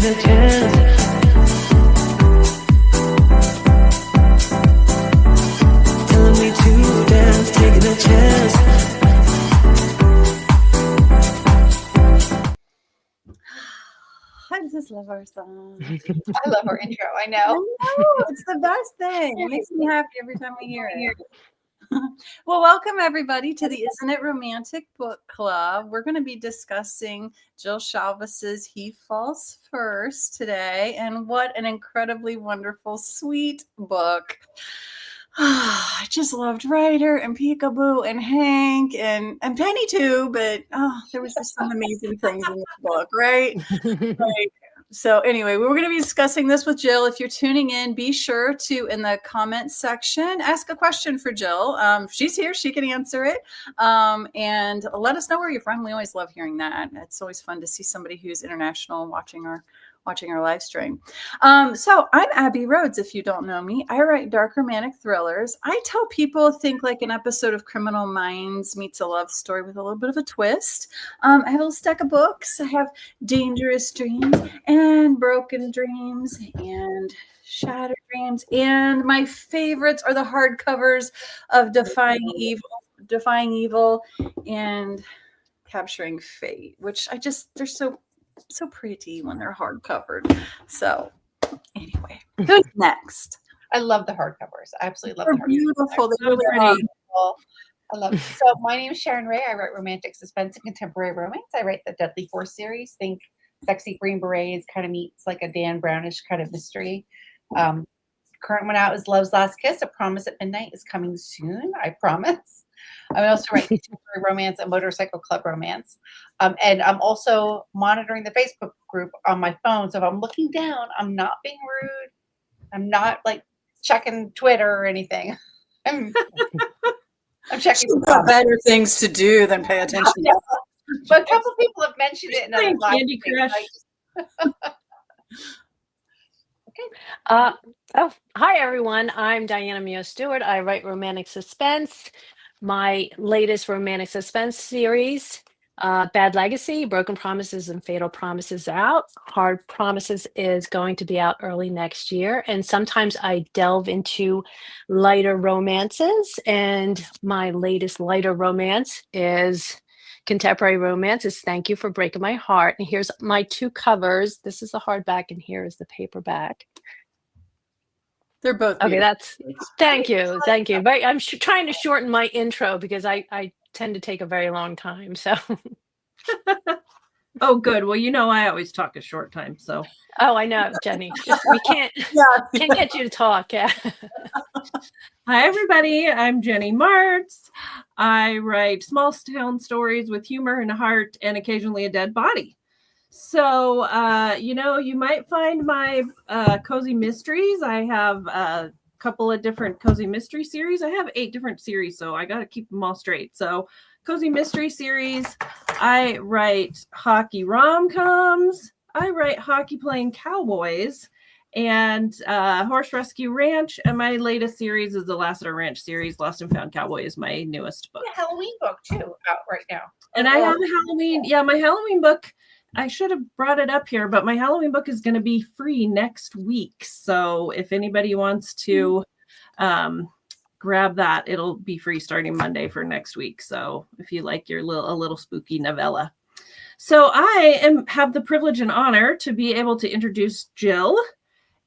taking a chance. Telling me to dance, taking a chance. I just love our song. I love our intro. I know. I know. It's the best thing. It makes me happy every time we hear it. Well, welcome everybody to the Isn't It Romantic Book Club. We're going to be discussing Jill Shalvis's He Falls First today, and what an incredibly wonderful, sweet book. I just loved Ryder and Peekaboo and Hank and Penny too, but there was just some amazing things in this book, right? Like, so anyway, we're going to be discussing this with Jill. If you're tuning in, be sure to, in the comments section, ask a question for Jill. She's here. She can answer it. And let us know where you're from. We always love hearing that. It's always fun to see somebody who's international watching our live stream. So I'm Abbie Roads. If you don't know me, I write dark romantic thrillers. I tell people, think like an episode of Criminal Minds meets a love story with a little bit of a twist. I have a little stack of books. I have Dangerous Dreams and Broken Dreams and Shattered Dreams. And my favorites are the hardcovers of Defying Evil and Capturing Fate, which they're so pretty when they're hard covered. So anyway, who's next? I love the hardcovers. I absolutely love They're the hardcovers. beautiful. They're So really pretty. I love it. So my name is Sharon Wray. I write romantic suspense and contemporary romance. I write the Deadly Force series. Think sexy Green Berets, kind of meets like a Dan Brownish kind of mystery. Current one out is Love's Last Kiss. A Promise at Midnight is coming soon. I promise. I also write contemporary romance and motorcycle club romance. And I'm also monitoring the Facebook group on my phone. So if I'm looking down, I'm not being rude. I'm not like checking Twitter or anything. I'm checking some better things to do than pay attention. Yeah. But a couple people have mentioned it in other live Candy Crush. Okay. Hi everyone. I'm Diana Muñoz Stewart. I write romantic suspense. My latest romantic suspense series, Bad Legacy, Broken Promises and Fatal Promises out. Hard Promises is going to be out early next year. And sometimes I delve into lighter romances. And my latest lighter romance is contemporary romance. Is Thank You for Breaking My Heart. And here's my two covers. This is the hardback and here is the paperback. They're both okay. beautiful. Thank you. But I'm trying to shorten my intro because I tend to take a very long time. So. Oh, good. Well, I always talk a short time. So. Oh, I know, Jenny. We can't get you to talk. Yeah. Hi, everybody. I'm Jennie Marts. I write small town stories with humor and a heart and occasionally a dead body. So, you might find my cozy mysteries. I have a couple of different cozy mystery series. I have 8 different series, so I got to keep them all straight. So, cozy mystery series. I write hockey rom-coms. I write hockey playing cowboys and horse rescue ranch. And my latest series is the Lassiter Ranch series. Lost and Found Cowboy is my newest book. A Halloween book too out right now. And I have a Halloween. Yeah, my Halloween book. I should have brought it up here, but my Halloween book is going to be free next week. So if anybody wants to grab that, it'll be free starting Monday for next week. So if you like a little spooky novella. So I have the privilege and honor to be able to introduce Jill.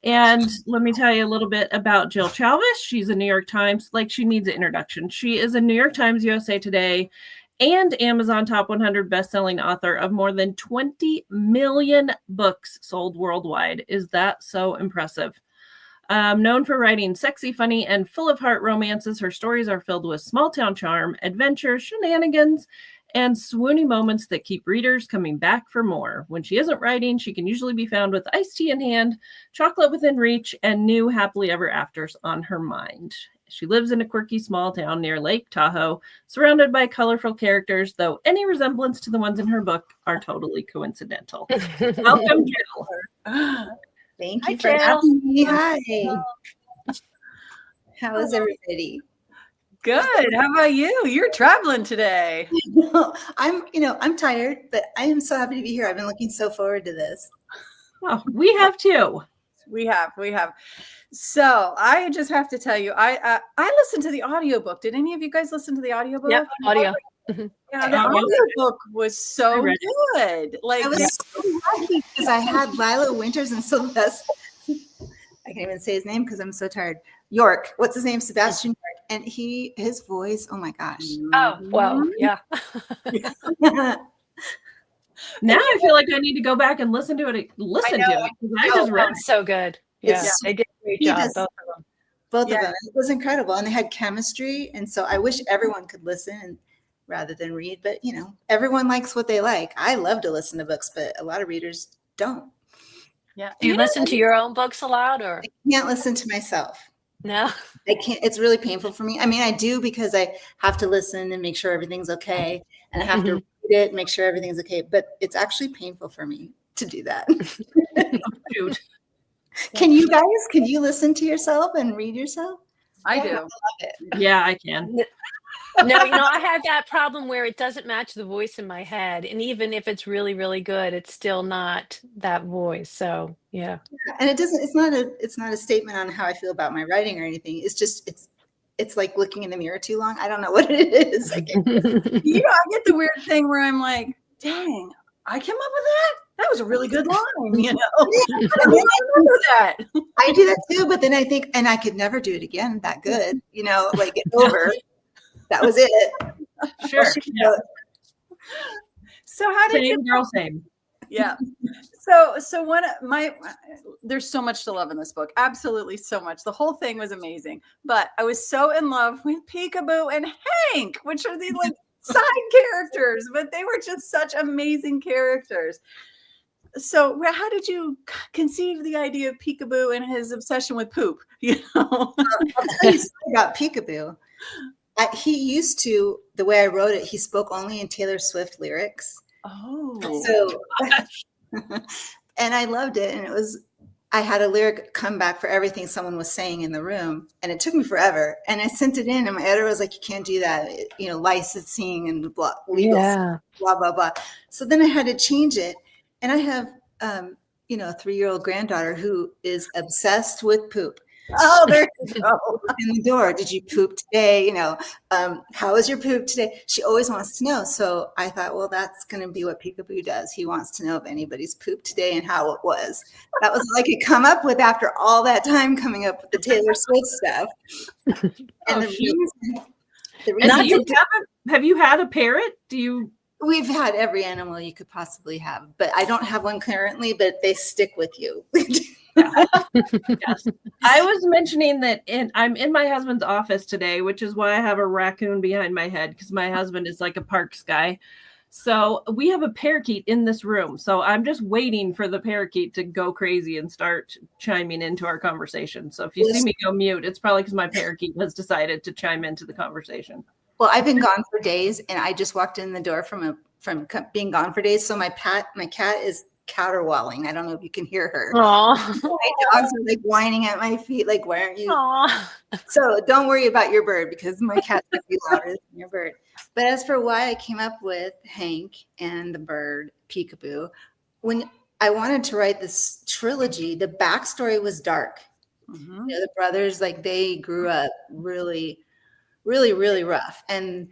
And let me tell you a little bit about Jill Shalvis. She's a New York Times, she needs an introduction. She is a New York Times, USA Today, and Amazon Top 100 best-selling author of more than 20 million books sold worldwide. Is that so impressive? Known for writing sexy, funny, and full of heart romances, her stories are filled with small-town charm, adventure, shenanigans, and swoony moments that keep readers coming back for more. When she isn't writing, she can usually be found with iced tea in hand, chocolate within reach, and new happily ever afters on her mind. She lives in a quirky small town near Lake Tahoe, surrounded by colorful characters, though any resemblance to the ones in her book are totally coincidental. Welcome, Jill. Thank you Hi, for Jill. having me. Hi. How is everybody? Good. How about you? You're traveling today. I'm tired, but I am so happy to be here. I've been looking so forward to this. Oh, we have too. We have. So I just have to tell you, I listened to the audiobook. Did any of you guys listen to the audiobook? Yep, audio. Yeah, the audiobook was so good. Like, I was so lucky because I had Lila Winters and Sylvester. I can't even say his name because I'm so tired. York. What's his name? Sebastian York. And his voice, oh my gosh. Oh, well, yeah. Now I feel like I need to go back and listen to it. I just read it. So good. Yeah, they did a great job. Both of them. It was incredible. And they had chemistry. And so I wish everyone could listen rather than read. But, everyone likes what they like. I love to listen to books, but a lot of readers don't. Yeah. Do you listen to your own books aloud, or? I can't listen to myself. No. I can't. It's really painful for me. I mean, I do because I have to listen and make sure everything's okay. And I have to read it and make sure everything's okay. But it's actually painful for me to do that. Dude. Can you listen to yourself and read yourself? I do. I love it. Yeah, I can. No, I have that problem where it doesn't match the voice in my head. And even if it's really, really good, it's still not that voice. So, yeah. And it's not a statement on how I feel about my writing or anything. It's just, it's like looking in the mirror too long. I don't know what it is. I get the weird thing where I'm like, dang, I came up with that. That was a really good line, I remember that. I do that too, but then I think, and I could never do it again that good, like it's over. That was it. Sure. Yeah. So how did you? Same. Yeah. So there's so much to love in this book. Absolutely so much. The whole thing was amazing. But I was so in love with Peekaboo and Hank, which are these like side characters, but they were just such amazing characters. So how did you conceive the idea of Peekaboo and his obsession with poop? I'll tell you something about Peekaboo. He used to, the way I wrote it, he spoke only in Taylor Swift lyrics. Oh. So, and I loved it. And I had a lyric come back for everything someone was saying in the room. And it took me forever. And I sent it in and my editor was like, you can't do that. Licensing and blah, legal, blah, blah, blah. So then I had to change it. And I have, a 3-year-old granddaughter who is obsessed with poop. Oh, there you go. In the door, did you poop today? How was your poop today? She always wants to know. So I thought, well, that's going to be what Peekaboo does. He wants to know if anybody's pooped today and how it was. That was all I could come up with after all that time coming up with the Taylor Swift stuff. And the reason have you had a parrot? We've had every animal you could possibly have, but I don't have one currently, but they stick with you. Yes. I was mentioning that I'm in my husband's office today, which is why I have a raccoon behind my head because my husband is like a parks guy. So we have a parakeet in this room. So I'm just waiting for the parakeet to go crazy and start chiming into our conversation. So if you see me go mute, it's probably because my parakeet has decided to chime into the conversation. Well, I've been gone for days and I just walked in the door from being gone for days. So my cat is caterwauling. I don't know if you can hear her. Aww. My dogs are like whining at my feet, like, why aren't you? Aww. So don't worry about your bird because my cat's going to be louder than your bird. But as for why I came up with Hank and the bird Peekaboo, when I wanted to write this trilogy, the backstory was dark. Mm-hmm. The brothers, like they grew up really, really, really rough. And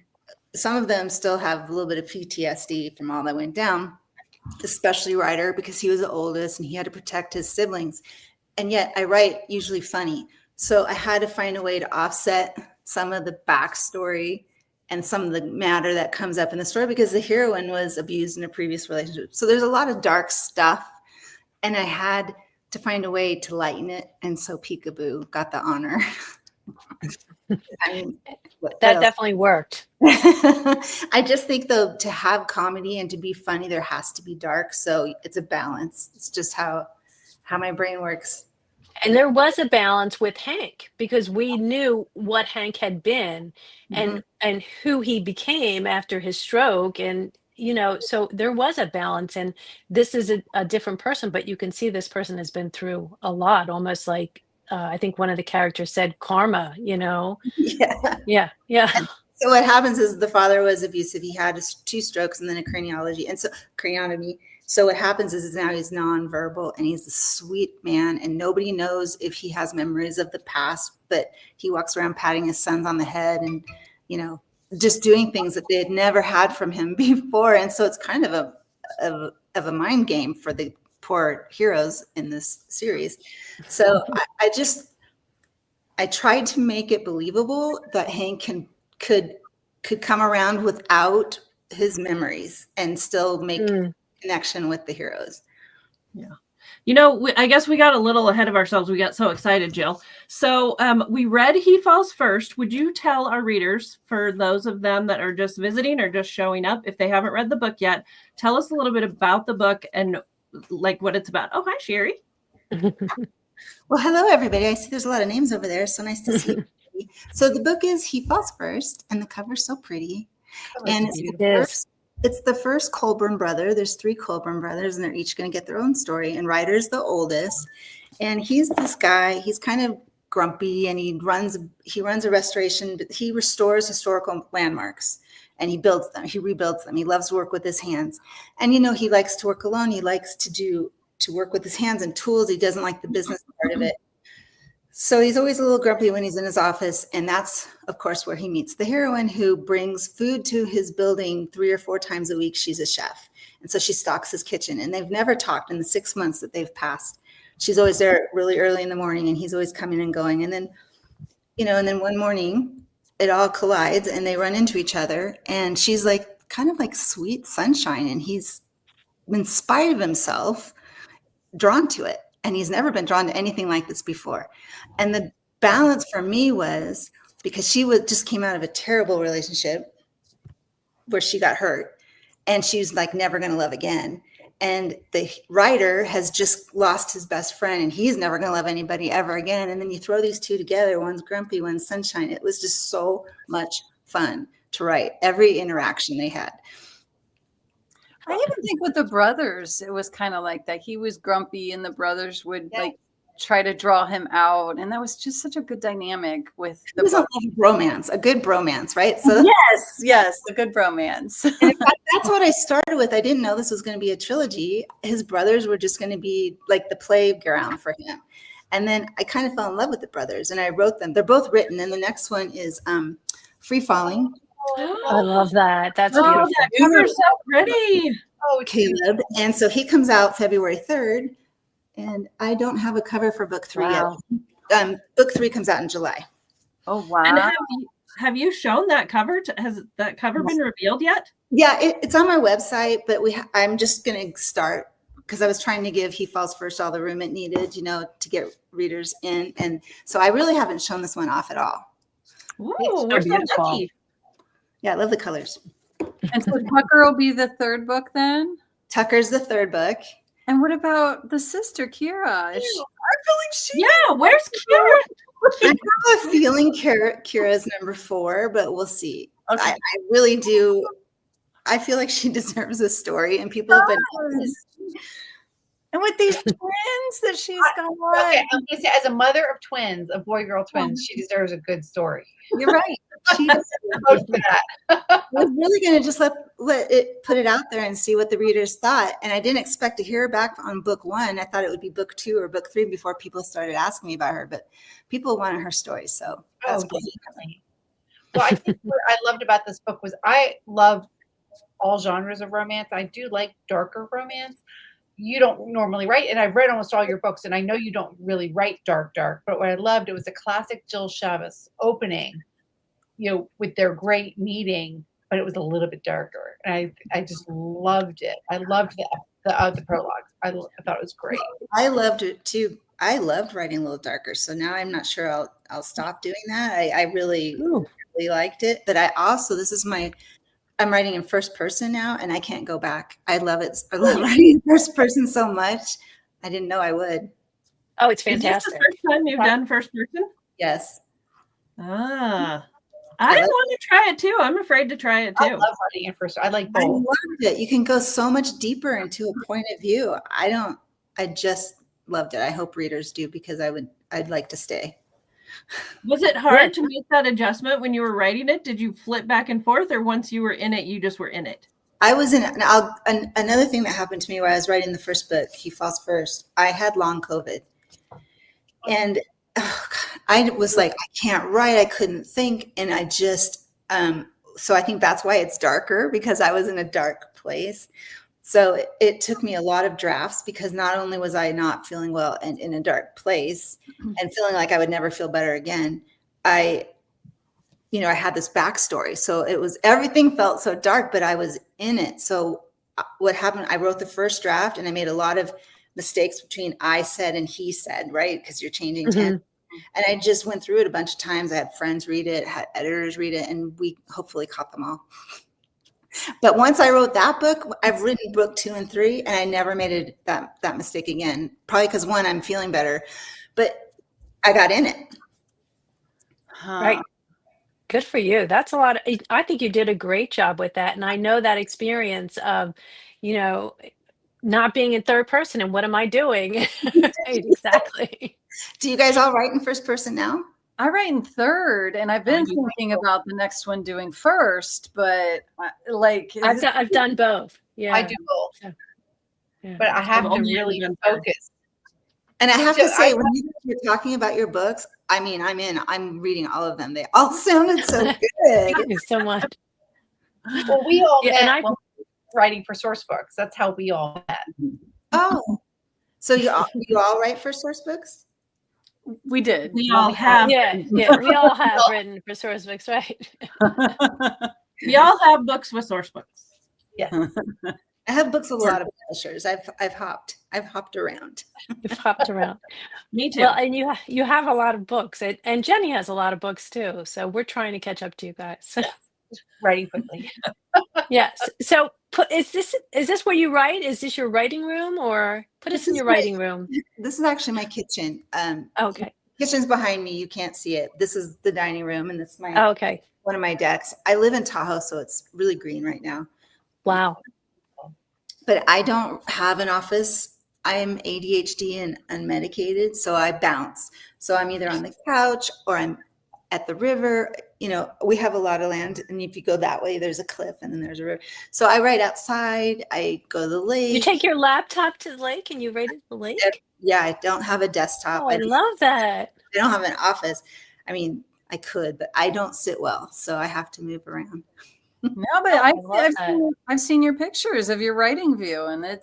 some of them still have a little bit of PTSD from all that went down. Especially Ryder because he was the oldest and he had to protect his siblings. And yet I write usually funny. So I had to find a way to offset some of the backstory and some of the matter that comes up in the story because the heroine was abused in a previous relationship. So there's a lot of dark stuff and I had to find a way to lighten it. And so Peekaboo got the honor. That definitely worked. I just think though, to have comedy and to be funny, there has to be dark. So it's a balance. It's just how my brain works. And there was a balance with Hank because we knew what Hank had been and who he became after his stroke. And, so there was a balance and this is a different person, but you can see this person has been through a lot, almost like, I think one of the characters said karma, Yeah. Yeah. Yeah. So what happens is the father was abusive. He had 2 strokes and then a craniotomy. So what happens is now he's nonverbal and he's a sweet man, and nobody knows if he has memories of the past, but he walks around patting his sons on the head and, you know, just doing things that they had never had from him before. And so it's kind of a mind game for the poor heroes in this series. So I tried to make it believable that Hank could come around without his memories and still make connection with the heroes. Yeah. You know, I guess we got a little ahead of ourselves. We got so excited, Jill. So we read He Falls First. Would you tell our readers, for those of them that are just visiting or just showing up, if they haven't read the book yet, tell us a little bit about the book and like what it's about. Oh, hi, Sherry. Well, hello, everybody. I see there's a lot of names over there. So nice to see you. So the book is He Falls First, and the cover's so pretty. And it's the first Colburn brother. There's 3 Colburn brothers, and they're each going to get their own story. And Ryder's the oldest. And he's this guy. He's kind of grumpy, and he runs a restoration. He restores historical landmarks, and he builds them. He rebuilds them. He loves to work with his hands. And, you know, he likes to work alone. He likes to work with his hands and tools. He doesn't like the business part of it. So he's always a little grumpy when he's in his office. And that's, of course, where he meets the heroine, who brings food to his building 3 or 4 times a week. She's a chef. And so she stocks his kitchen. And they've never talked in the 6 months that they've passed. She's always there really early in the morning, and he's always coming and going. And then, you know, and then one morning it all collides and they run into each other. And she's like, kind of like sweet sunshine. And he's, in spite of himself, drawn to it. And he's never been drawn to anything like this before. And the balance for me was, because she just came out of a terrible relationship where she got hurt, and she was like never going to love again. And the writer has just lost his best friend, and he's never going to love anybody ever again. And then you throw these 2 together, one's grumpy, one's sunshine. It was just so much fun to write every interaction they had. I even think with the brothers, it was kind of like that. He was grumpy, and the brothers would like try to draw him out, and that was just such a good dynamic with the romance, a good bromance, right? So yes, a good bromance. And in fact, that's what I started with. I didn't know this was going to be a trilogy. His brothers were just going to be like the playground for him, and then I kind of fell in love with the brothers, and I wrote them. They're both written, and the next one is Free Falling. I love that. That's beautiful. That cover's so pretty. Oh, Caleb. And so he comes out February 3rd, and I don't have a cover for book 3 yet. Book 3 comes out in July. Oh, wow. And have you shown that cover? Has that cover been revealed yet? Yeah, it's on my website, but I'm just going to start, because I was trying to give He Falls First all the room it needed, you know, to get readers in. And so I really haven't shown this one off at all. Ooh, we're so lucky. Yeah, I love the colors. And so Tucker will be the 3rd book then? Tucker's the 3rd book. And what about the sister, Kira? I feel like she... Yeah, where's Kira? I have a feeling Kira's number 4, but we'll see. Okay. I really do. I feel like she deserves a story, and people have been... And with these twins that she's got. Okay, I'm going to say, as a mother of twins, of boy-girl twins, she deserves a good story. You're right. She deserves that. I was really going to just let it put it out there and see what the readers thought. And I didn't expect to hear back on book 1. I thought it would be book 2 or book 3 before people started asking me about her. But people wanted her story, so that's great. Definitely. Well, I think what I loved about this book was I love all genres of romance. I do like darker romance. You don't normally write, and I've read almost all your books, and I know you don't really write dark, but what I loved, it was a classic Jill Shalvis opening, you know, with their great meeting, but it was a little bit darker, and I just loved it. I loved the prologue. I thought it was great. I loved it too. I loved writing a little darker, so now I'm not sure I'll stop doing that. I really liked it, but I'm writing in first person now, and I can't go back. I love it. I love writing in first person so much. I didn't know I would. Oh, it's fantastic. Is this the first time you've done first person? Yes. I want to try it too. I'm afraid to try it too. I love writing in first. I like both. I loved it. You can go so much deeper into a point of view. I just loved it. I hope readers do, because I'd like to stay. Was it hard to make that adjustment when you were writing it? Did you flip back and forth, or once you were in it, you just were in it? I was in it. Another thing that happened to me while I was writing the first book, He Falls First, I had long COVID. And I was like, I can't write. I couldn't think. And I just, so I think that's why it's darker, because I was in a dark place. So it took me a lot of drafts, because not only was I not feeling well and in a dark place and feeling like I would never feel better again, I had this backstory. So everything felt so dark, but I was in it. So what happened, I wrote the first draft and I made a lot of mistakes between I said and he said, right? Because you're changing tense. And I just went through it a bunch of times. I had friends read it, had editors read it, and we hopefully caught them all. But once I wrote that book, I've written book 2 and 3, and I never made that mistake again. Probably because, one, I'm feeling better, but I got in it. Right. Good for you. That's a lot. I think you did a great job with that. And I know that experience of, not being in third person and what am I doing? Right, exactly. Do you guys all write in first person now? I write in third, and I've been thinking about the next one doing first, but I've done both. Yeah, I do both. Yeah. But I have to really focus. And I have to say, when you're talking about your books, I mean, I'm reading all of them. They all sounded so good. Thank you so much. Well, we all met and I writing for source books. That's how we all met. Oh, so you all write for source books? We did. We all have. Yeah, we all have written for source books, right? We all have books with source books. Yeah. I have books with a lot of publishers. I've hopped around. You've hopped around. Me too. Well, and you have a lot of books, and Jennie has a lot of books too. So we're trying to catch up to you guys. Writing quickly. Yes. So is this where you write? Is this your writing room, or put us in your writing room? This is actually my kitchen. Okay. Kitchen's behind me. You can't see it. This is the dining room, and this is my Okay. one of my decks. I live in Tahoe, so it's really green right now. Wow. But I don't have an office. I'm ADHD and unmedicated, so I bounce. So I'm either on the couch or I'm at the river. We have a lot of land, and if you go that way, there's a cliff, and then there's a river. So I write outside. I go to the lake. You take your laptop to the lake and you write at the lake? Yeah, I don't have a desktop. Oh, I love that. I don't have an office. I mean, I could, but I don't sit well, so I have to move around. No, but I've seen your pictures of your writing view, and I'm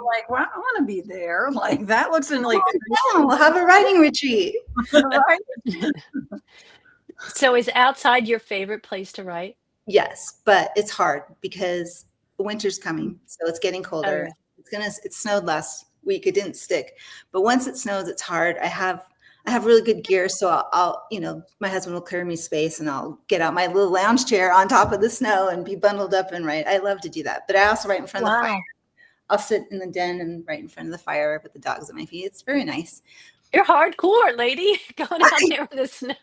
like, wow, I want to be there. Like, that looks like we'll have a writing retreat. Right? So is outside your favorite place to write? Yes, but it's hard because winter's coming, so it's getting colder. It snowed last week. It didn't stick, but once it snows, it's hard. I have really good gear, so I'll my husband will clear me space, and I'll get out my little lounge chair on top of the snow and be bundled up and write. I love to do that, but I also write in front of the fire. I'll sit in the den and write in front of the fire with the dogs at my feet. It's very nice. You're hardcore, lady, going out there in the snow.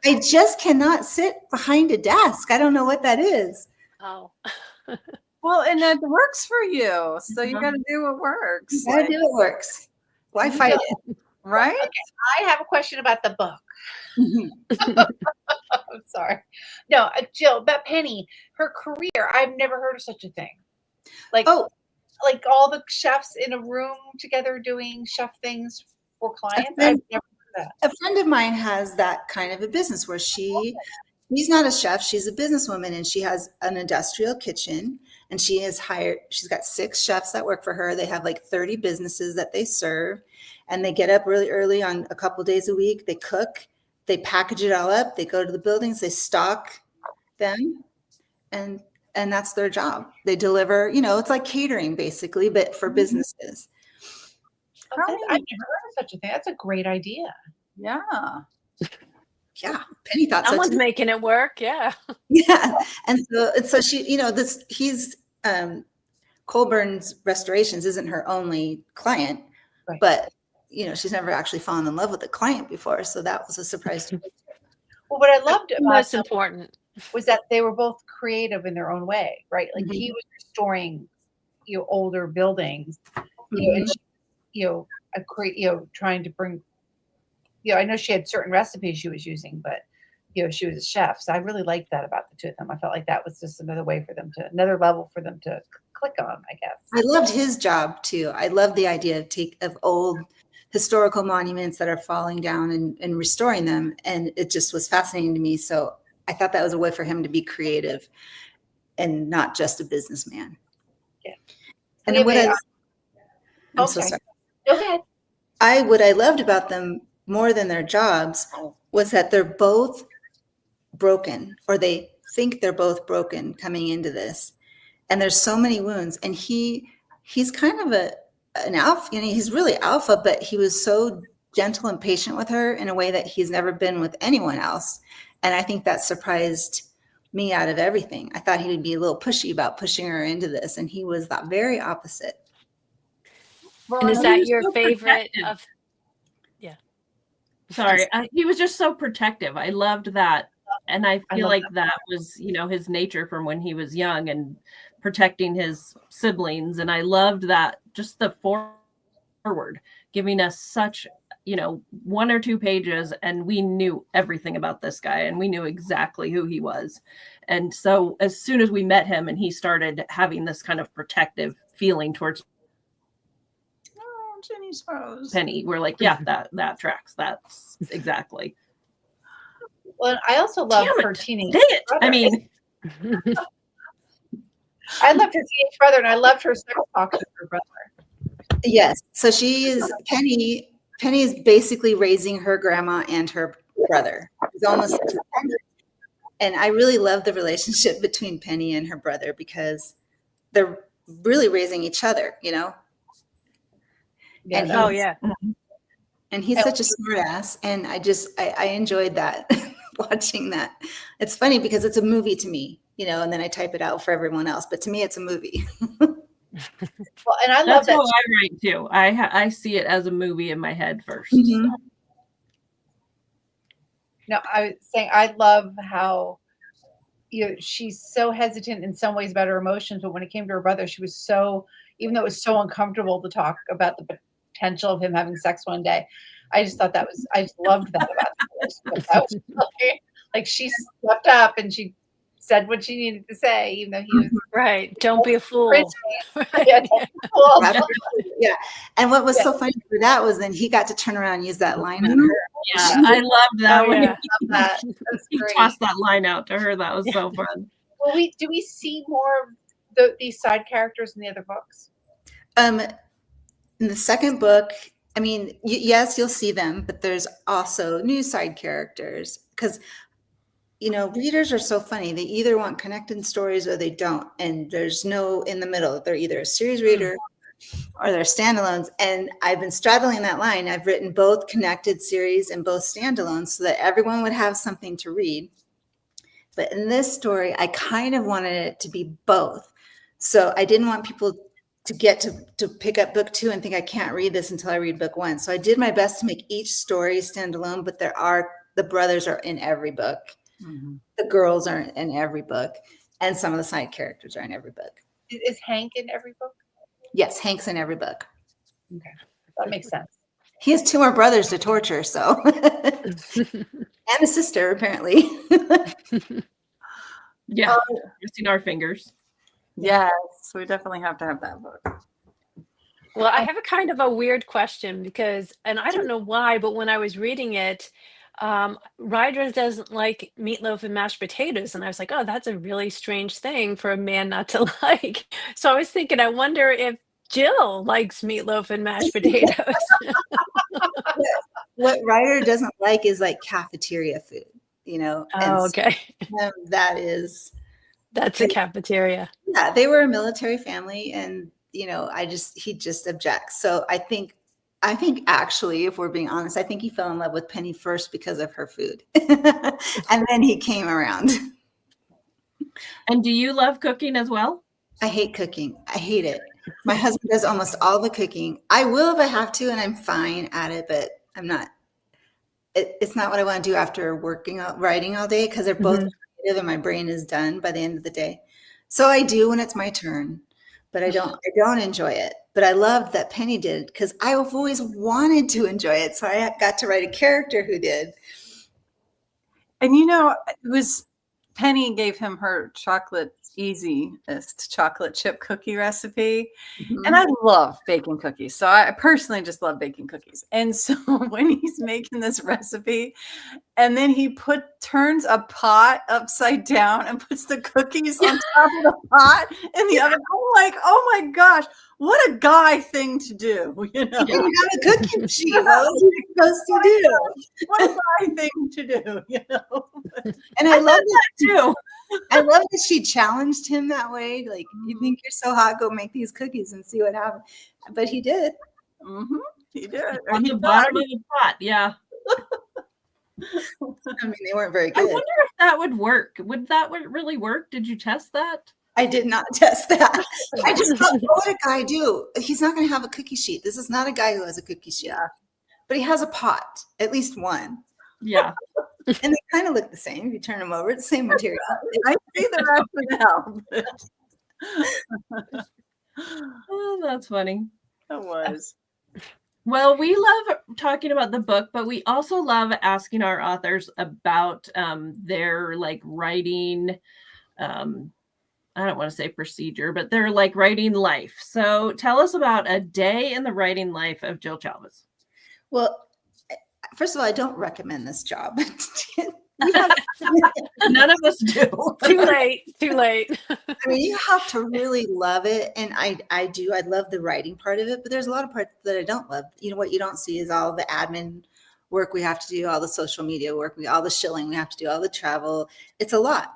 I just cannot sit behind a desk. I don't know what that is. Oh. Well, and that works for you, so you got to do what works. You gotta do what works. Why fight it? Right? Okay, I have a question about the book. I'm sorry. No, Jill, about Penny, her career, I've never heard of such a thing. Like all the chefs in a room together doing chef things for clients. I've never heard that. A friend of mine has that kind of a business where she's not a chef, she's a businesswoman, and she has an industrial kitchen, and she's got 6 chefs that work for her. They have like 30 businesses that they serve, and they get up really early on a couple days a week. They cook, they package it all up, they go to the buildings, they stock them, and that's their job. They deliver, it's like catering basically, but for businesses. I've never heard of such a thing. That's a great idea. Yeah. Yeah, Penny thought Someone's so. making it work. Yeah. Yeah, and so she, he's Colburn's Restorations isn't her only client, right. But she's never actually fallen in love with a client before, so that was a surprise to me. Well, what I loved about Most important was that they were both creative in their own way, right? Like he was restoring, older buildings, and she, trying to bring I know she had certain recipes she was using, but she was a chef. So I really liked that about the two of them. I felt like that was just another level for them to click on, I guess. I loved his job too. I love the idea of old historical monuments that are falling down and restoring them. And it just was fascinating to me. So I thought that was a way for him to be creative and not just a businessman. Yeah. And then I'm so sorry. sorry. Go ahead. What I loved about them more than their jobs was that they're both broken, or they think they're both broken coming into this. And there's so many wounds. And he's kind of an alpha, he's really alpha, but he was so gentle and patient with her in a way that he's never been with anyone else. And I think that surprised me out of everything. I thought he would be a little pushy about pushing her into this, and he was the very opposite. And is that your favorite of? Yeah. Sorry, he was just so protective. I loved that. And I feel like that was, his nature from when he was young and protecting his siblings. And I loved that, just the forward, giving us such, 1 or 2 pages, and we knew everything about this guy and we knew exactly who he was. And so as soon as we met him and he started having this kind of protective feeling towards Jennie's rose. Penny, we're like, yeah, that tracks. That's exactly. Well, I also love her teenage brother. I mean, I loved her teenage brother, and I loved her sex talk with her brother. Yes. So Penny is basically raising her grandma and her brother. It's almost, and I really love the relationship between Penny and her brother because they're really raising each other, Yeah, and he's such a smart ass. And I enjoyed that. Watching that. It's funny because it's a movie to me, and then I type it out for everyone else. But to me, it's a movie. Well, and I love that's that. how I write too. I see it as a movie in my head first. Mm-hmm. No, I was saying I love how she's so hesitant in some ways about her emotions, but when it came to her brother, she was so, even though it was so uncomfortable to talk about the potential of him having sex one day. I just loved that about the relationship. That was like she stepped up and she said what she needed to say, even though he was right. Don't be a fool. Yeah. And what was so funny for that was then he got to turn around and use that line on her. Yeah, I loved that. I love that. He tossed that line out to her. That was so fun. Well, do we see more of these side characters in the other books? In the second book, I mean, yes, you'll see them, but there's also new side characters because, readers are so funny. They either want connected stories or they don't. And there's no in the middle. They're either a series reader or they're standalones. And I've been straddling that line. I've written both connected series and both standalones so that everyone would have something to read. But in this story, I kind of wanted it to be both. So I didn't want people to get to pick up book 2 and think I can't read this until I read book 1. So I did my best to make each story stand alone, but the brothers are in every book. Mm-hmm. The girls are in every book, and some of the side characters are in every book. Is Hank in every book? Yes, Hank's in every book. Okay, that makes sense. He has 2 more brothers to torture, so and a sister apparently. Yeah, using our fingers. Yes, we definitely have to have that book. Well, I have a kind of a weird question because, and I don't know why, but when I was reading it, Ryder doesn't like meatloaf and mashed potatoes. And I was like, oh, that's a really strange thing for a man not to like. So I was thinking, I wonder if Jill likes meatloaf and mashed potatoes. What Ryder doesn't like is like cafeteria food, Oh, okay. So That's a cafeteria. Yeah, they were a military family, and he just objects. So I think actually, if we're being honest, I think he fell in love with Penny first because of her food, and then he came around. And do you love cooking as well? I hate cooking. I hate it. My husband does almost all the cooking. I will if I have to, and I'm fine at it, but I'm not. It's not what I want to do after writing all day because they're both creative and my brain is done by the end of the day. So I do when it's my turn, but I don't enjoy it. But I loved that Penny did because I've always wanted to enjoy it. So I got to write a character who did. And it was Penny gave him her easiest chocolate chip cookie recipe. Mm-hmm. And I love baking cookies. So I personally just love baking cookies. And so when he's making this recipe and then he turns a pot upside down and puts the cookies on top of the pot in the oven, I'm like, oh my gosh, what a guy thing to do. You have a cookie machine. That's what you're supposed to do. What a guy thing to do, And I love that too. I love that she challenged him that way. Like, you think you're so hot, go make these cookies and see what happens. But he did. Mm-hmm. He did. On the bottom of the pot, yeah. I mean, they weren't very good. I wonder if that would work. Would that really work? Did you test that? I did not test that. I just thought, what would a guy do? He's not going to have a cookie sheet. This is not a guy who has a cookie sheet. But he has a pot, at least one. Yeah. And they kind of look the same. If you turn them over, it's the same material. I see the rationale. Oh, that's funny. It was. Well, we love talking about the book, but we also love asking our authors about their like writing, I don't want to say procedure, but their like writing life. So tell us about a day in the writing life of Jill Shalvis. Well, first of all, I don't recommend this job. None of us do. Too late. I mean, you have to really love it. And I do. I love the writing part of it, but there's a lot of parts that I don't love. What you don't see is all the admin work we have to do, all the social media work, all the shilling we have to do, all the travel. It's a lot.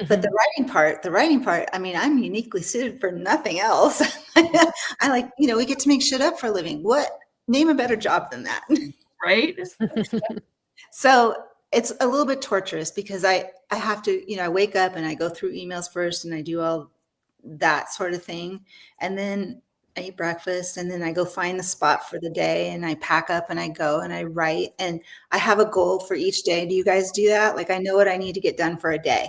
But the writing part, I mean, I'm uniquely suited for nothing else. I like, we get to make shit up for a living. Name a better job than that. Right. So it's a little bit torturous because I have to, I wake up and I go through emails first and I do all that sort of thing. And then I eat breakfast and then I go find the spot for the day and I pack up and I go and I write and I have a goal for each day. Do you guys do that? Like, I know what I need to get done for a day.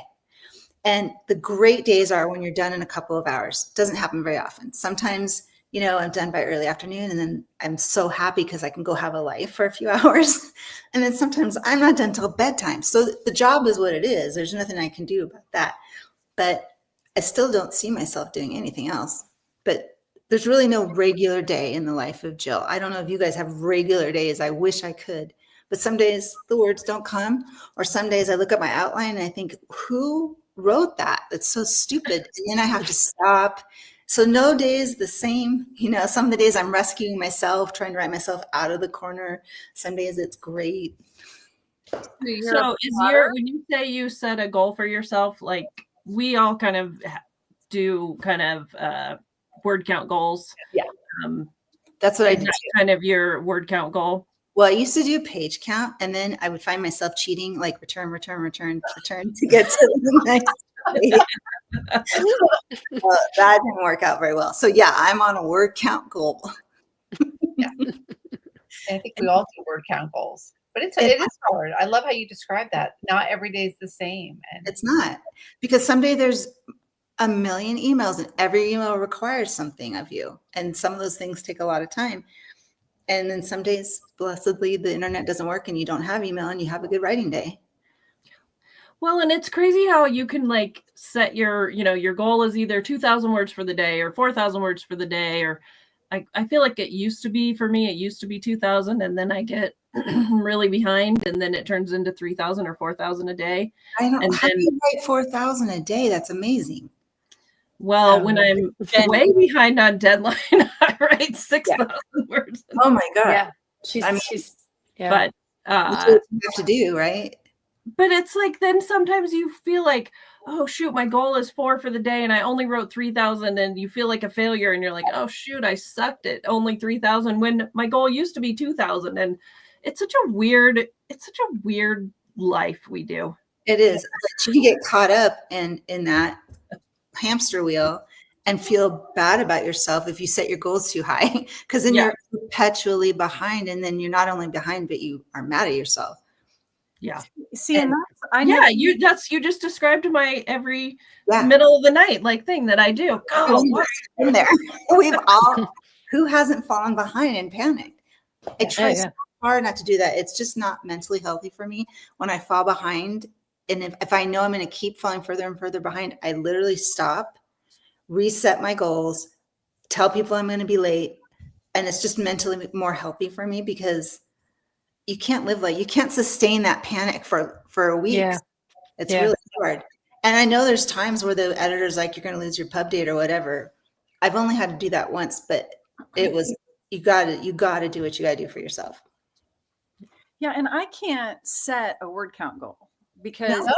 And the great days are when you're done in a couple of hours. It doesn't happen very often. Sometimes, I'm done by early afternoon and then I'm so happy because I can go have a life for a few hours. And then sometimes I'm not done till bedtime. So the job is what it is. There's nothing I can do about that. But I still don't see myself doing anything else. But there's really no regular day in the life of Jill. I don't know if you guys have regular days. I wish I could. But some days the words don't come. Or some days I look at my outline and I think, who wrote that? That's so stupid. And then I have to stop. So no day is the same. Some of the days I'm rescuing myself, trying to write myself out of the corner. Some days it's great. So when you say you set a goal for yourself, like we all kind of do word count goals. Yeah. That's what I do. Kind of your word count goal. Well, I used to do page count, and then I would find myself cheating, like return to get to the next page. That didn't work out very well. So yeah, I'm on a word count goal. Yeah. I think we all do word count goals, but it is hard. I love how you describe that. Not every day is the same. And it's not, because someday there's a million emails and every email requires something of you. And some of those things take a lot of time. And then some days, blessedly, the internet doesn't work and you don't have email and you have a good writing day. Well, and it's crazy how you can like set your goal is either 2,000 words for the day or 4,000 words for the day. Or I feel like it used to be 2,000 and then I get really behind and then it turns into 3,000 or 4,000 a day. I don't know. How do you write 4,000 a day? That's amazing. Well, when I'm way behind on deadline, I write 6,000 words. Oh my God. Yeah. She's But that's what you have to do, right? But it's like, then sometimes you feel like, oh shoot, my goal is 4 for the day and I only wrote 3,000 and you feel like a failure and you're like, oh shoot, I sucked at only 3,000 when my goal used to be 2,000. And it's such a weird life we do. It is. You get caught up in that hamster wheel and feel bad about yourself if you set your goals too high, because then you're perpetually behind, and then you're not only behind, but you are mad at yourself. Yeah. See, and you just described my every middle of the night like thing that I do. In there, we've all Who hasn't fallen behind and panicked? I try yeah. so hard not to do that. It's just not mentally healthy for me when I fall behind. And if I know I'm going to keep falling further and further behind, I literally stop, reset my goals, tell people I'm going to be late. And it's just mentally more healthy for me because you can't you can't sustain that panic for a week. Yeah. It's Yeah. really hard. And I know there's times where the editor's like, you're going to lose your pub date or whatever. I've only had to do that once, but it was, you got to do what you got to do for yourself. Yeah, and I can't set a word count goal because No.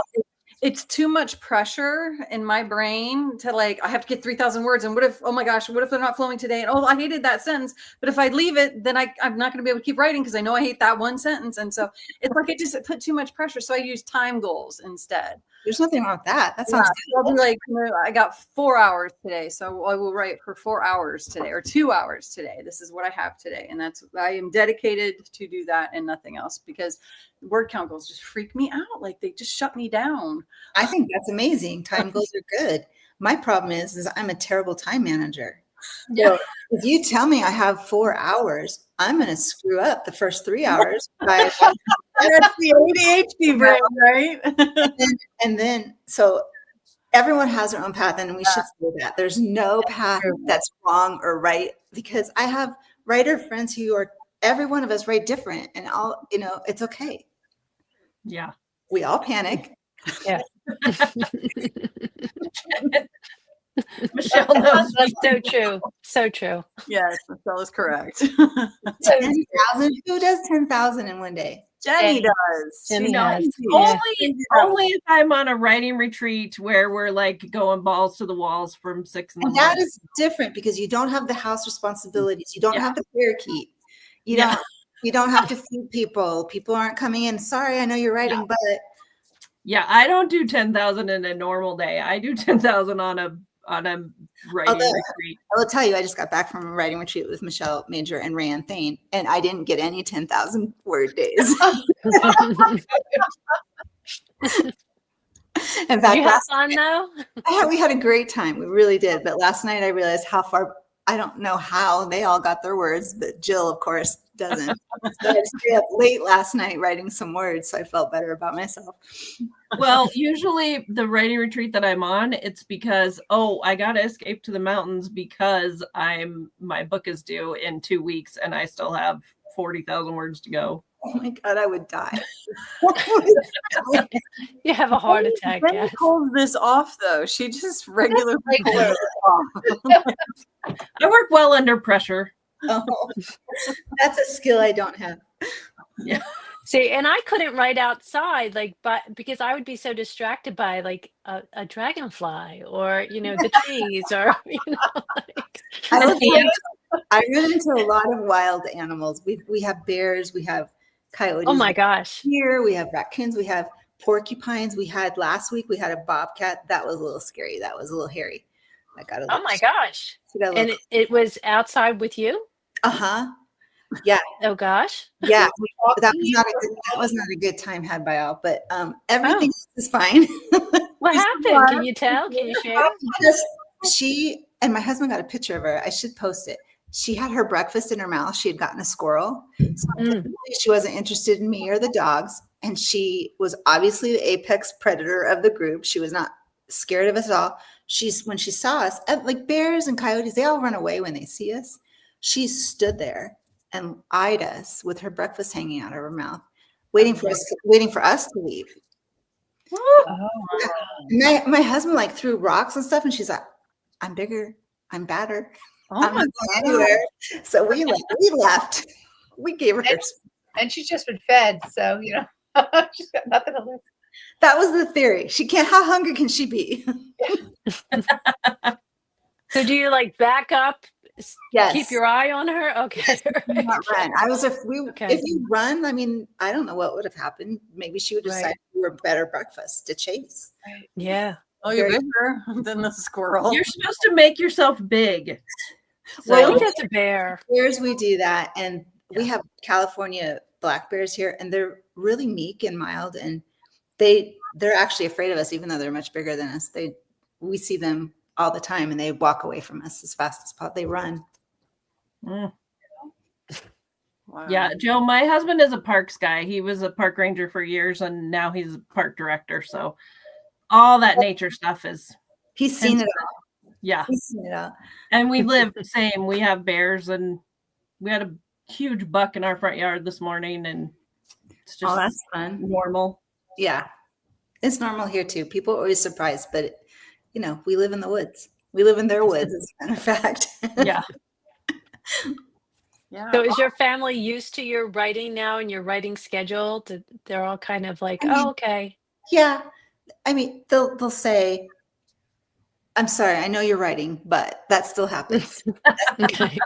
it's too much pressure in my brain to I have to get 3,000 words. And what if, oh my gosh, what if they're not flowing today? And oh, I hated that sentence. But if I leave it, then I'm not going to be able to keep writing because I know I hate that one sentence. And so it's like it just put too much pressure. So I use time goals instead. There's nothing wrong with that. That sounds I'll be like, I got 4 hours today, so I will write for 4 hours today or 2 hours today. This is what I have today, and I am dedicated to do that and nothing else because word count goals just freak me out. Like they just shut me down. I think that's amazing. Time goals are good. My problem is I'm a terrible time manager. So if you tell me I have 4 hours, I'm going to screw up the first 3 hours. That's the ADHD brain, right? and then, so everyone has their own path, and we should say that. There's no path that's wrong or right, because I have writer friends who are, every one of us write different, and it's okay. Yeah. We all panic. Yeah. Michelle knows. That's so true. So true. Yes, Michelle is correct. 10,000. Who does 10,000 in one day? Jenny does. Jenny She's does. easy. Only if I'm on a writing retreat where we're going balls to the walls from 6 in the And morning. that is different because you don't have the house responsibilities. You don't have the parakeet. You don't have to feed people. People aren't coming in. Sorry, I know you're writing, but Yeah, I don't do 10,000 in a normal day. I do 10,000 on a writing retreat. I will tell you, I just got back from a writing retreat with Michelle Major and Rayanne Thane, and I didn't get any 10,000 word days. In fact, You have fun though? we had a great time. We really did. But last night I realized how far, I don't know how they all got their words, but Jill, of course, doesn't. So I had to stay up late last night writing some words, so I felt better about myself. Well, usually the writing retreat that I'm on, it's because, I got to escape to the mountains because my book is due in 2 weeks and I still have 40,000 words to go. Oh my God, I would die. You have a heart attack. Jenny Yes. pulls this off though. She just regularly pulls it off. I work well under pressure. Oh, that's a skill I don't have. Yeah. See, and I couldn't write outside, but because I would be so distracted by a dragonfly or the trees or I run into a lot of wild animals. We have bears, we have coyotes. Oh my gosh! Here we have raccoons, we have porcupines. Last week we had a bobcat. That was a little scary. That was a little hairy. I got a Oh my gosh! And little, it was outside with you? Yeah. Oh gosh. Yeah. That was not a good time had by all, but everything is fine. What happened? Can you tell? Can you share? She and my husband got a picture of her. I should post it. She had her breakfast in her mouth. She had gotten a squirrel. So she wasn't interested in me or the dogs. And she was obviously the apex predator of the group. She was not scared of us at all. When she saw us, like bears and coyotes, they all run away when they see us. She stood there and eyed us with her breakfast hanging out of her mouth, waiting for us to leave. Oh, My husband threw rocks and stuff, and she's like, "I'm bigger, I'm badder, I'm not going anywhere." So we left. We gave her. and she's just been fed, so she's got nothing to lose. That was the theory. How hungry can she be? So do you back up? Yes. Keep your eye on her. Okay. Not run. If you run, I don't know what would have happened. Maybe she would decide we were better breakfast to chase. Right. Yeah. Oh, you're bigger than the squirrel. You're supposed to make yourself big. So he does a bear. Bears, we do that, and we have California black bears here, and they're really meek and mild, and they're actually afraid of us, even though they're much bigger than us. We see them all the time, and they walk away from us as fast as possible. They run. Mm. Wow. Yeah, Joe, my husband is a parks guy. He was a park ranger for years and now he's a park director. So all that nature stuff is, He's seen it all. yeah. He's seen it all. And we live the same. We have bears and we had a huge buck in our front yard this morning and it's just That's fun. normal. Yeah. It's normal here too. People are always surprised, but we live in the woods. We live in their woods, as a matter of fact. Yeah. Yeah. So is your family used to your writing now and your writing schedule? They're all kind of like, oh, okay. Yeah. I mean, they'll say, I'm sorry, I know you're writing, but that still happens. Okay.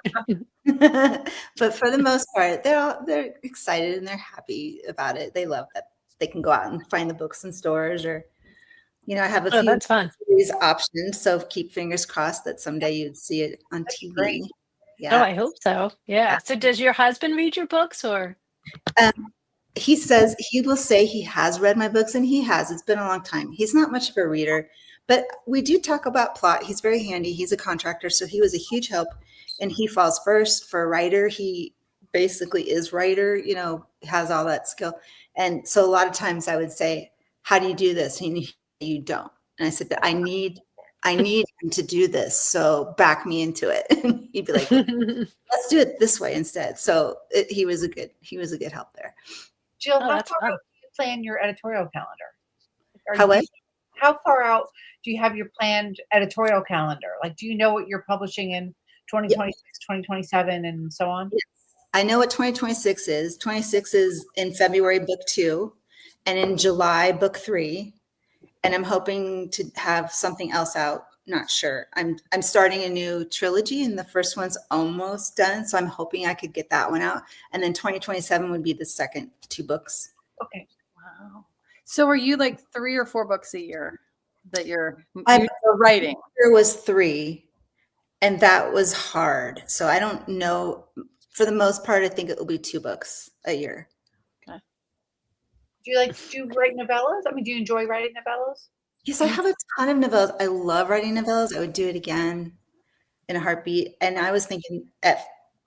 But for the most part, they're excited and they're happy about it. They love that they can go out and find the books in stores, or I have a Oh, few that's fun. series options, so keep fingers crossed that someday you'd see it on TV. great. Yeah. Oh, I hope so. Yeah. So does your husband read your books or? He says he will say he has read my books, and he has. It's been a long time. He's not much of a reader, but we do talk about plot. He's very handy. He's a contractor, so he was a huge help, and he falls first for a writer. He basically is writer, has all that skill. And so a lot of times I would say, how do you do this? And you don't. And I said, I need him to do this, so back me into it. And he'd be like, let's do it this way instead. So he was a good help there. Jill, Oh, how that's far fun. out do you plan your editorial calendar? How far out do you have your planned editorial calendar? Like, do you know what you're publishing in 2026, 2027, and so on? I know what 2026 is. 26 is in February, book 2, and in July, book 3. And I'm hoping to have something else out. Not sure. I'm starting a new trilogy, and the first one's almost done. So I'm hoping I could get that one out. And then 2027 would be the second 2 books. Okay. Wow. So are you like 3 or 4 books a year that you're I'm- writing? There was 3, and that was hard. So I don't know. For the most part, I think it will be 2 books a year. Do you write novellas? I mean, do you enjoy writing novellas? Yes, I have a ton of novellas. I love writing novellas. I would do it again in a heartbeat. And I was thinking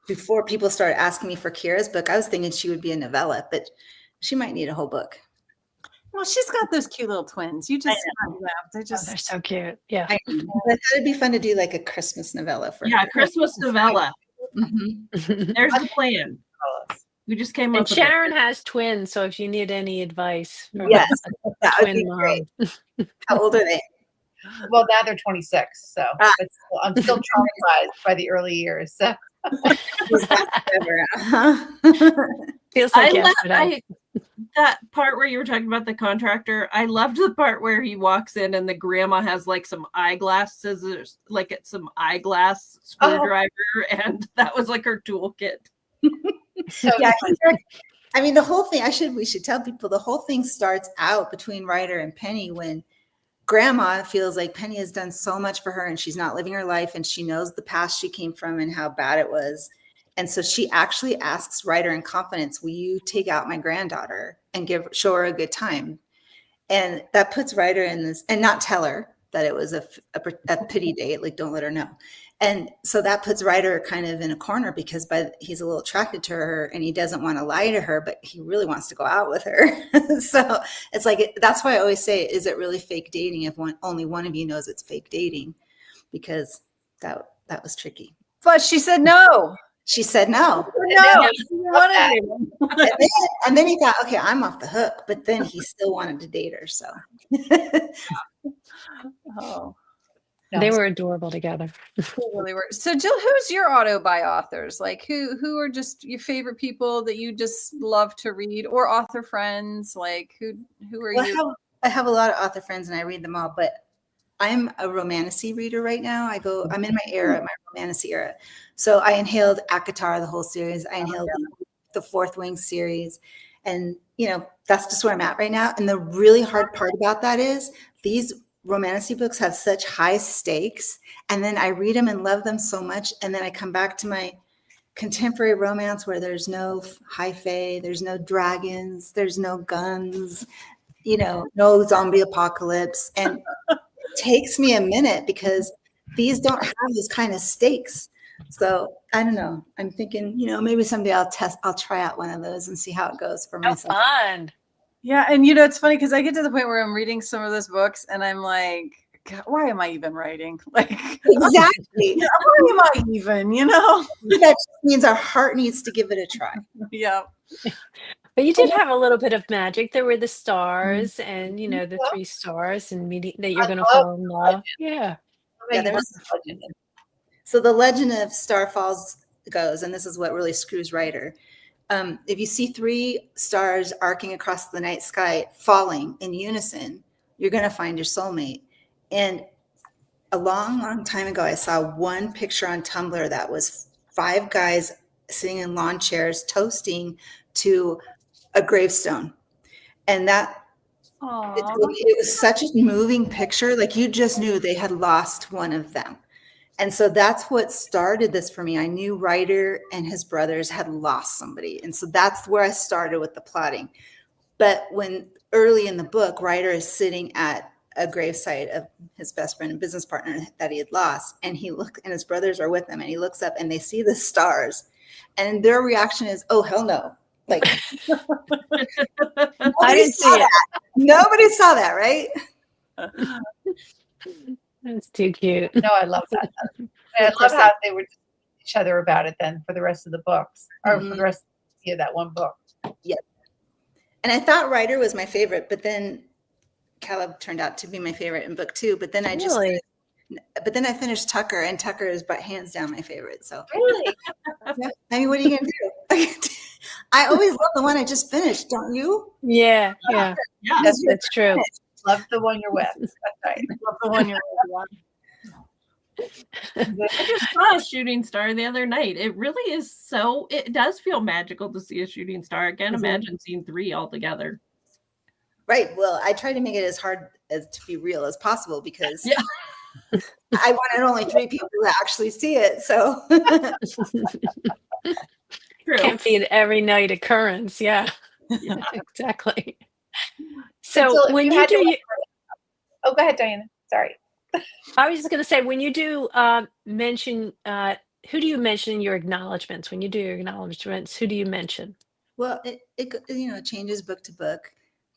before people started asking me for Kira's book, I was thinking she would be a novella, but she might need a whole book. Well, she's got those cute little twins. You just laugh. They're Oh, just they're so cute. Yeah. I thought it'd be fun to do like a Christmas novella for Yeah, her. Christmas novella. Mhm. There's the plan. Novellas. We just came And up with Sharon has twins, so if you need any advice from Yes, a that would twin be mom. great. How old are they? Well, now they're 26, so I'm still traumatized by the early years. So. Forever, Feels like yesterday. that part where you were talking about the contractor. I loved the part where he walks in and the grandma has like some eyeglass scissors, like it's some eyeglass screwdriver, and that was like her toolkit. So Yeah, I mean, the whole thing, we should tell people the whole thing starts out between Ryder and Penny when grandma feels like Penny has done so much for her and she's not living her life, and she knows the past she came from and how bad it was. And so she actually asks Ryder in confidence, will you take out my granddaughter and show her a good time? And that puts Ryder in this, and not tell her that it was a pity date, like don't let her know. And so that puts Ryder kind of in a corner because he's a little attracted to her and he doesn't want to lie to her, but he really wants to go out with her. So it's like, that's why I always say, is it really fake dating if only one of you knows it's fake dating? Because that was tricky. but she said no. She said no. No. And then he thought, okay, I'm off the hook. But then he still wanted to date her. So Oh, They were adorable together. they really were. So Jill, who's your auto-buy authors? Like who are just your favorite people that you just love to read, or author friends? Like who are you? I have a lot of author friends and I read them all, but I'm a romantasy reader right now. I'm in my romantasy era. So I inhaled Akatar, the whole series. I inhaled the Fourth Wing series. And, that's just where I'm at right now. And the really hard part about that is these romantasy books have such high stakes. And then I read them and love them so much. And then I come back to my contemporary romance where there's no high fae, there's no dragons, there's no guns, no zombie apocalypse. And it takes me a minute because these don't have those kind of stakes. So I don't know. I'm thinking, maybe someday I'll try out one of those and see how it goes for How myself. fun. Yeah, and it's funny because I get to the point where I'm reading some of those books and I'm like, God, why am I even writing? Like, Exactly. why am I even? That just means our heart needs to give it a try. Yeah. But you did have a little bit of magic. There were the stars and, the 3 stars and meeting that you're I going to love fall in love. Yeah. Yeah, there was. So the legend of Star Falls goes, and this is what really screws Ryder. If you see 3 stars arcing across the night sky falling in unison, you're going to find your soulmate. And a long, long time ago, I saw one picture on Tumblr that was 5 guys sitting in lawn chairs toasting to a gravestone. And that it was such a moving picture. Like you just knew they had lost one of them. And so that's what started this for me. I knew Ryder and his brothers had lost somebody. And so that's where I started with the plotting. But when early in the book, Ryder is sitting at a gravesite of his best friend and business partner that he had lost. And and his brothers are with him, and he looks up and they see the stars. And their reaction is, oh, hell no. Like, I didn't see it. Nobody saw that, right? That's too cute. No, I love that. I love how they would tell each other about it then for the rest of the books, or for the rest of that one book. Yeah. And I thought Ryder was my favorite, but then Caleb turned out to be my favorite in book 2. But then I finished Tucker, and Tucker is but hands down my favorite. So Really? yeah. I mean, what are you gonna do? I always love the one I just finished, don't you? Yeah. That's true. Love the one you're with. That's right. Love the one you're with. I just saw a shooting star the other night. It really is it does feel magical to see a shooting star. I can't imagine seeing 3 altogether. Right. Well, I try to make it as hard as to be real as possible because I wanted only 3 people to actually see it. So True. Can't be an every night occurrence. Yeah. Exactly. So when you do, oh, go ahead, Diana. Sorry. I was just going to say, when you do mention, who do you mention in your acknowledgments? When you do your acknowledgments, who do you mention? well, it changes book to book.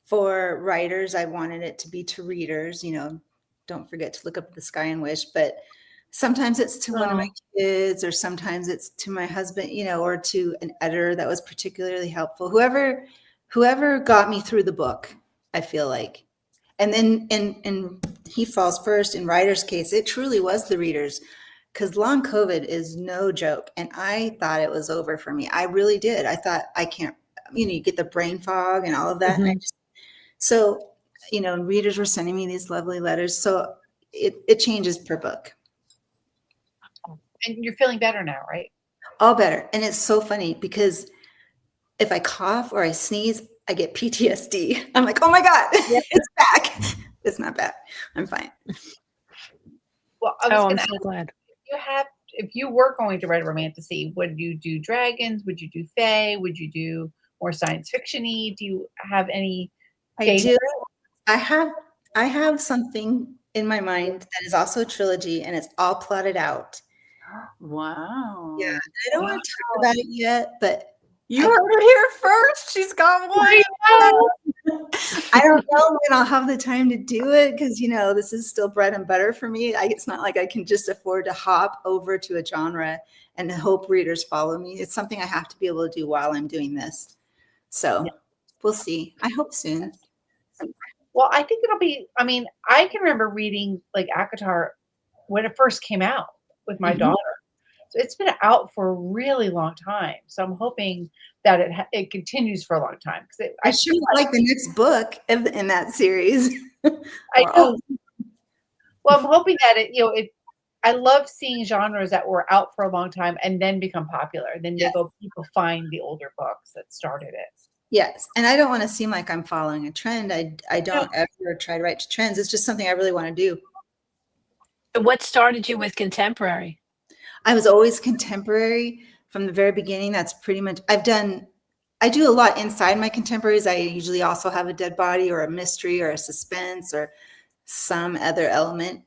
For writers, I wanted it to be to readers. Don't forget to look up at the sky and wish. But sometimes it's to one of my kids, or sometimes it's to my husband, or to an editor that was particularly helpful. Whoever got me through the book, I feel like. And then in He Falls First, in Ryder's case, it truly was the readers, because long COVID is no joke. And I thought it was over for me. I really did. I thought I can't, you get the brain fog and all of that. And readers were sending me these lovely letters. So it changes per book. And you're feeling better now, right? All better. And it's so funny because if I cough or I sneeze, I get PTSD. I'm like, oh my God, it's back. It's not bad. I'm fine. Well, I was I'm gonna so ask, glad. if you were going to write a romantasy, would you do dragons? Would you do fae? Would you do more science fiction-y? Do you have any? I do. I have something in my mind that is also a trilogy, and it's all plotted out. Wow. Yeah. I don't want to talk about it yet, but You heard it here first. She's got one. I don't know when I'll have the time to do it because, this is still bread and butter for me. It's not like I can just afford to hop over to a genre and hope readers follow me. It's something I have to be able to do while I'm doing this. So we'll see. I hope soon. Well, I think it'll be, I can remember reading like ACOTAR when it first came out with my daughter. So it's been out for a really long time. So I'm hoping that it continues for a long time. Because I sure like the next book in that series. I know. Well, I'm hoping that I love seeing genres that were out for a long time and then become popular. Then people find the older books that started it. Yes. And I don't want to seem like I'm following a trend. I don't ever try to write to trends. It's just something I really want to do. What started you with contemporary? I was always contemporary from the very beginning. That's pretty much, I do a lot inside my contemporaries. I usually also have a dead body or a mystery or a suspense or some other element.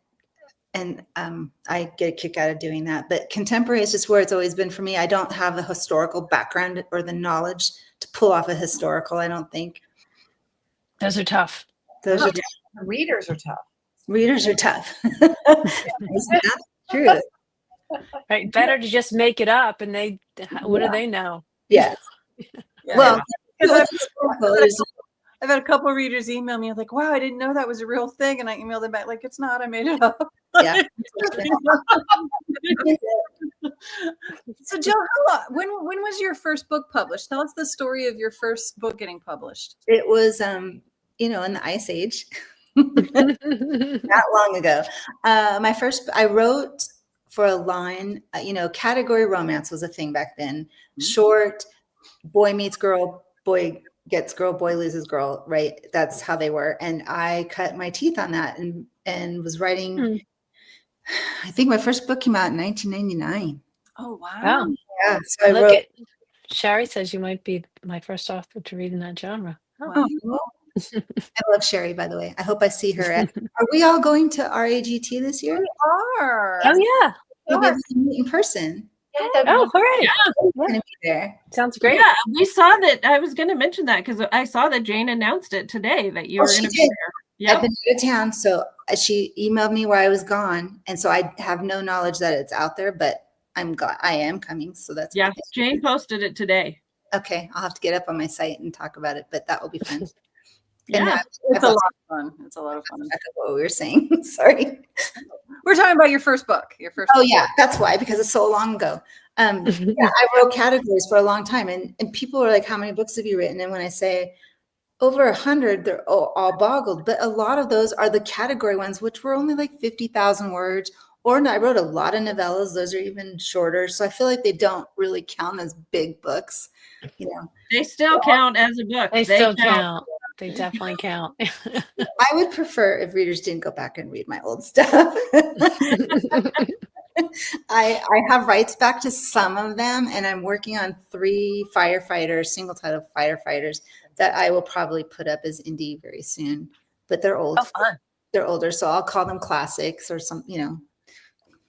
and I get a kick out of doing that. But contemporary is just where it's always been for me. I don't have the historical background or the knowledge to pull off a historical, I don't think. Those are tough. Those are The readers are tough. readers are tough. Isn't that true? Right. Better to just make it up, and what do they know? Yeah. Yeah. Well, I've had a couple of readers email me like, "Wow, I didn't know that was a real thing," and I emailed them back like, "It's not. I made it up." yeah. So, Jill, when was your first book published? Tell us the story of your first book getting published. It was, in the Ice Age, not long ago. I wrote for a line, category romance was a thing back then. Short, boy meets girl, boy gets girl, boy loses girl, right? That's how they were. And I cut my teeth on that and was writing, I think my first book came out in 1999. Oh, wow. Wow. Yeah. So I Look wrote. at Sherry says you might be my first author to read in that genre. Wow. I love Sherry, by the way. I hope I see her. Are we all going to RAGT this year? We are. Oh yeah. We'll be able to meet in person. Yeah, that'd be Oh, hooray. I'm going to be there. Sounds great. Yeah, we saw that. I was going to mention that because I saw that Jane announced it today that you were going to be did. there. I've been out of town, so she emailed me where I was gone, and so I have no knowledge that it's out there, but I am coming, so that's Yeah, okay. Jane posted it today. Okay, I'll have to get up on my site and talk about it, but that will be fun. Yeah, It's a lot of fun. It's a lot of fun. Back to what we were saying. Sorry. We're talking about your first book. Oh yeah, that's why, because it's so long ago. Yeah, I wrote categories for a long time, and people are like, "How many books have you written?" And when I say over 100, they're all boggled. But a lot of those are the category ones, which were only like 50,000 words. Or I wrote a lot of novellas; those are even shorter. So I feel like they don't really count as big books. they still count as a book. They still count. They definitely count. I would prefer if readers didn't go back and read my old stuff. I have rights back to some of them, and I'm working on 3 single title firefighters that I will probably put up as indie very soon. But they're old. Oh, fun. They're older, so I'll call them classics or some.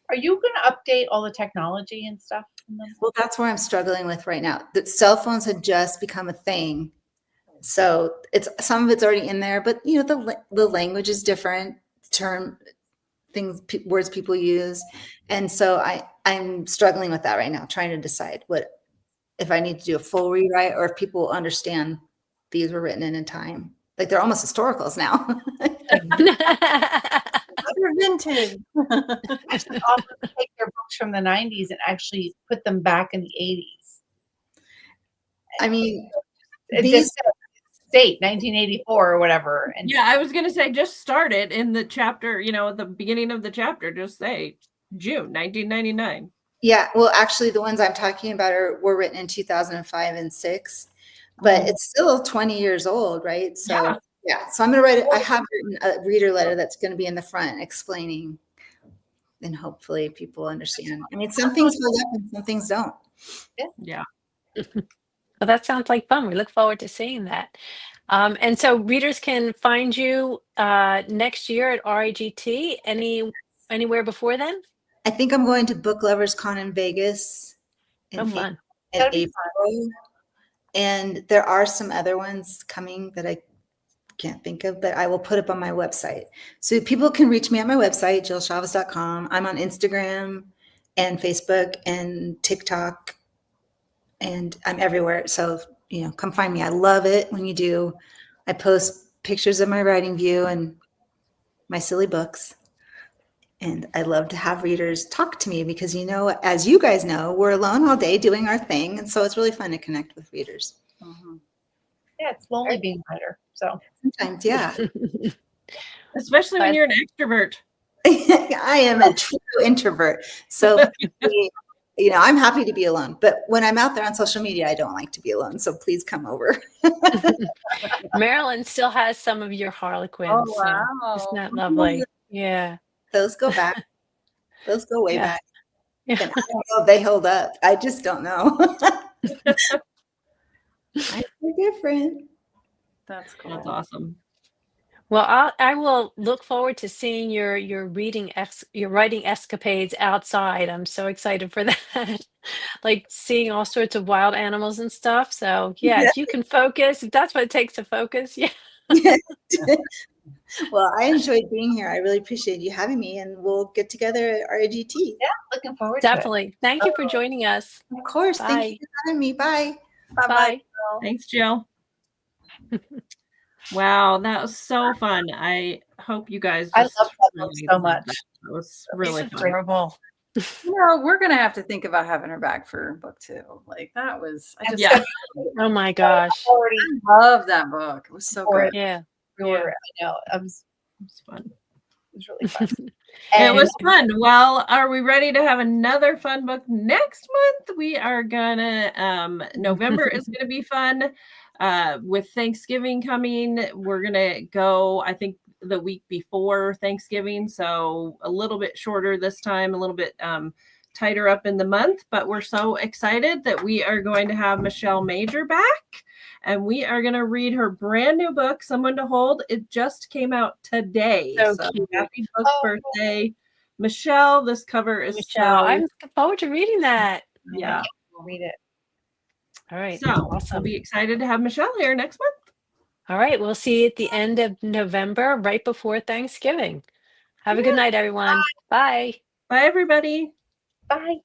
Are you going to update all the technology and stuff? Well, that's where I'm struggling with right now. The cell phones had just become a thing, so some of it's already in there, but the language is different. Words people use, and so I'm struggling with that right now, trying to decide if I need to do a full rewrite or if people will understand these were written in a time. Like they're almost historicals now. They're vintage. I should also take their books from the 90s and actually put them back in the 80s. I mean, It these just says date 1984 or whatever. And Yeah, I was going to say just start it in the chapter, at the beginning of the chapter, just say June 1999. yeah, well, actually, the ones I'm talking about were written in 2005 and 6, but it's still 20 years old, right? So yeah, so I'm going to write it. I have written a reader letter that's going to be in the front explaining, and hopefully people understand. I mean, some things hold up and some things don't. Yeah. Well, that sounds like fun. We look forward to seeing that. And so readers can find you next year at RAGT. Anywhere before then? I think I'm going to Book Lovers Con in Vegas in Fun. That'd be April. And there are some other ones coming that I can't think of, but I will put up on my website. So people can reach me at my website, jillshalvis.com. I'm on Instagram and Facebook and TikTok, and I'm everywhere. So, come find me. I love it when you do. I post pictures of my writing view and my silly books. And I love to have readers talk to me because, as you guys know, we're alone all day doing our thing. And so it's really fun to connect with readers. Mm-hmm. yeah, it's lonely being a writer. So Sometimes, yeah. Especially when you're an extrovert. I am a true introvert. So, I'm happy to be alone. But when I'm out there on social media, I don't like to be alone. So please come over. Marilyn still has some of your Harlequins. Oh, so wow. isn't that lovely? Yeah. Those go back. Those go way Yeah. back. Yeah. And I don't know if they hold up. I just don't know. They're different. That's cool. That's awesome. Well, I will look forward to seeing your your writing escapades outside. I'm so excited for that. Like seeing all sorts of wild animals and stuff. So yeah, if you can focus, if that's what it takes to focus, yeah, Yeah. Well, I enjoyed being here. I really appreciate you having me, and we'll get together at RIGT. Yeah, looking forward to it. definitely. Thank you for joining us. Of course. Thank you Bye. for having me. Bye. Bye bye. Bye. Thanks, Jill. Wow, that was so fun. I hope you guys I just love that book really so loved much. that. It was It's really fun. adorable. We're gonna have to think about having her back for book 2. Like that was, I just Yeah. Oh my gosh. Already love that book. It was so For good. Yeah. I know. It was fun. really fun. It was fun. Well, are we ready to have another fun book next month? We are gonna November is gonna be fun. With Thanksgiving coming, we're gonna go, I think, the week before Thanksgiving, so a little bit shorter this time, a little bit tighter up in the month, but we're so excited that we are going to have Michelle Major back, and we are going to read her brand new book, Someone to Hold. It just came out today. So So cute. happy book birthday, Michelle. This cover is Michelle, so, I'm looking forward to reading that. yeah. We'll read it. All right. So we'll Awesome. be excited to have Michelle here next month. All right. We'll see you at the end of November, right before Thanksgiving. Have a good night, everyone. Bye. Bye, everybody. Bye.